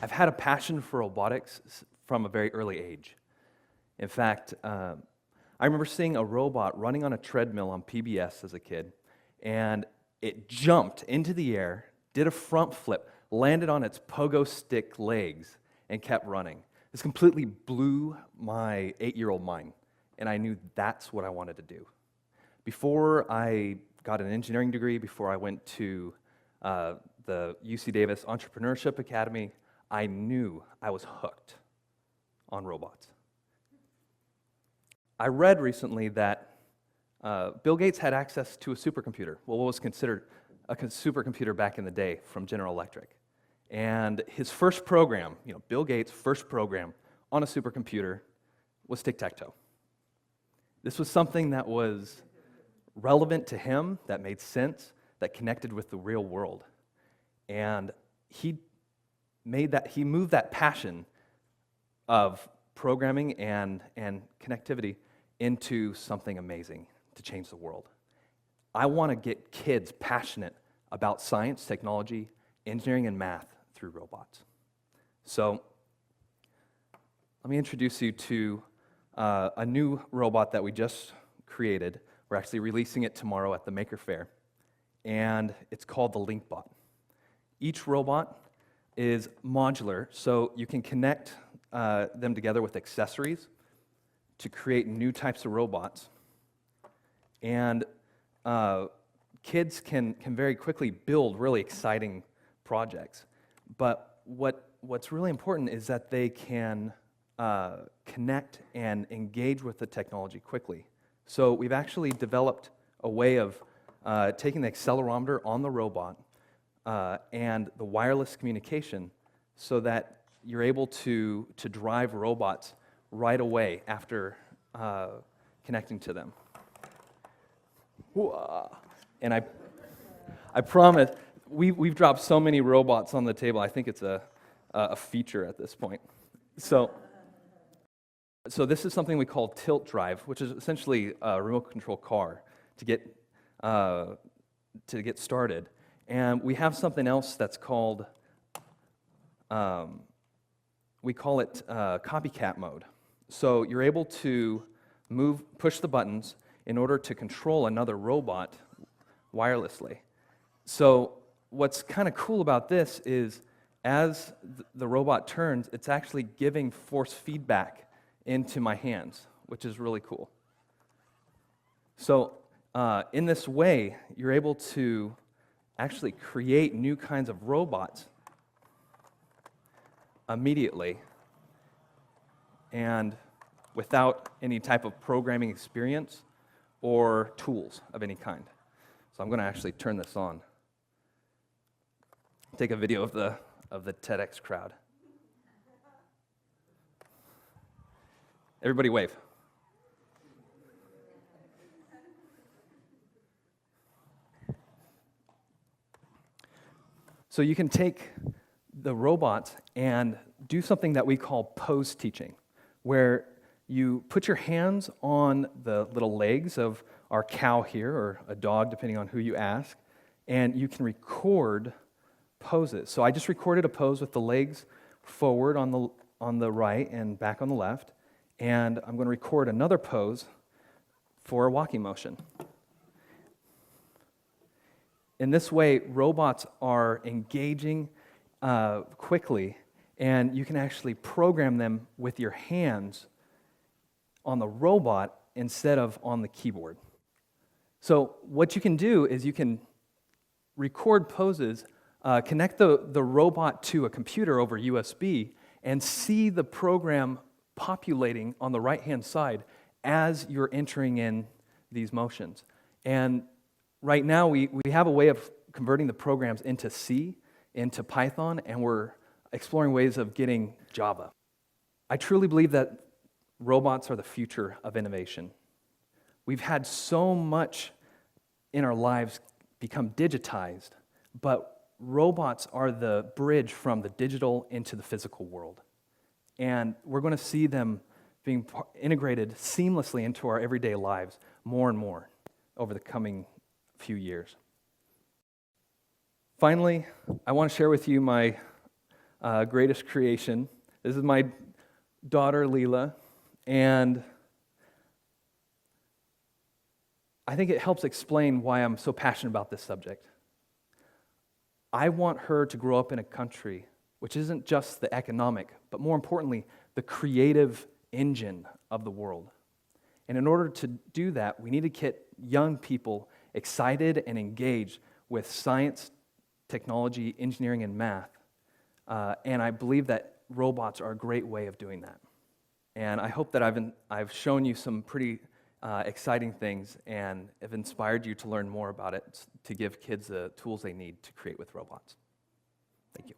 I've had a passion for robotics from a very early age. In fact, I remember seeing a robot running on a treadmill on PBS as a kid, and it jumped into the air, did a front flip, landed on its pogo stick legs, and kept running. This completely blew my 8-year-old mind, and I knew that's what I wanted to do. Before I got an engineering degree, before I went to the UC Davis Entrepreneurship Academy, I knew I was hooked on robots. I read recently that Bill Gates had access to a supercomputer, well, what was considered a supercomputer back in the day from General Electric. And his first program, Bill Gates' first program on a supercomputer was tic-tac-toe. This was something that was relevant to him, that made sense, that connected with the real world. And he moved that passion of programming and connectivity into something amazing to change the world. I want to get kids passionate about science, technology, engineering, and math through robots. So let me introduce you to a new robot that we just created. We're actually releasing it tomorrow at the Maker Faire, and it's called the LinkBot. Each robot is modular, so you can connect them together with accessories to create new types of robots. And kids can very quickly build really exciting projects. But what's really important is that they can connect and engage with the technology quickly. So we've actually developed a way of taking the accelerometer on the robot and the wireless communication so that you're able to drive robots right away after connecting to them. And I promise, we've dropped so many robots on the table, I think it's a feature at this point. So this is something we call tilt drive, which is essentially a remote control car to get started. And we have something else that's called, we call it copycat mode. So you're able to push the buttons in order to control another robot wirelessly. So what's kind of cool about this is as the robot turns, it's actually giving force feedback into my hands, which is really cool. So in this way, you're able to actually create new kinds of robots immediately and without any type of programming experience or tools of any kind. So I'm going to actually turn this on. Take a video of the TEDx crowd. Everybody wave. So you can take the robot and do something that we call pose teaching, where you put your hands on the little legs of our cow here, or a dog, depending on who you ask, and you can record poses. So I just recorded a pose with the legs forward on the right and back on the left, and I'm going to record another pose for a walking motion. In this way, robots are engaging quickly, and you can actually program them with your hands on the robot instead of on the keyboard. So what you can do is you can record poses, connect the robot to a computer over USB, and see the program populating on the right-hand side as you're entering in these motions. And right now, we have a way of converting the programs into C, into Python, and we're exploring ways of getting Java. I truly believe that robots are the future of innovation. We've had so much in our lives become digitized, but robots are the bridge from the digital into the physical world. And we're going to see them being integrated seamlessly into our everyday lives more and more over the coming few years. Finally, I want to share with you my greatest creation. This is my daughter, Leela, and I think it helps explain why I'm so passionate about this subject. I want her to grow up in a country which isn't just the economic, but more importantly, the creative engine of the world. And in order to do that, we need to get young people excited and engaged with science, technology, engineering, and math. And I believe that robots are a great way of doing that. And I hope that I've shown you some pretty exciting things and have inspired you to learn more about it, to give kids the tools they need to create with robots. Thank you.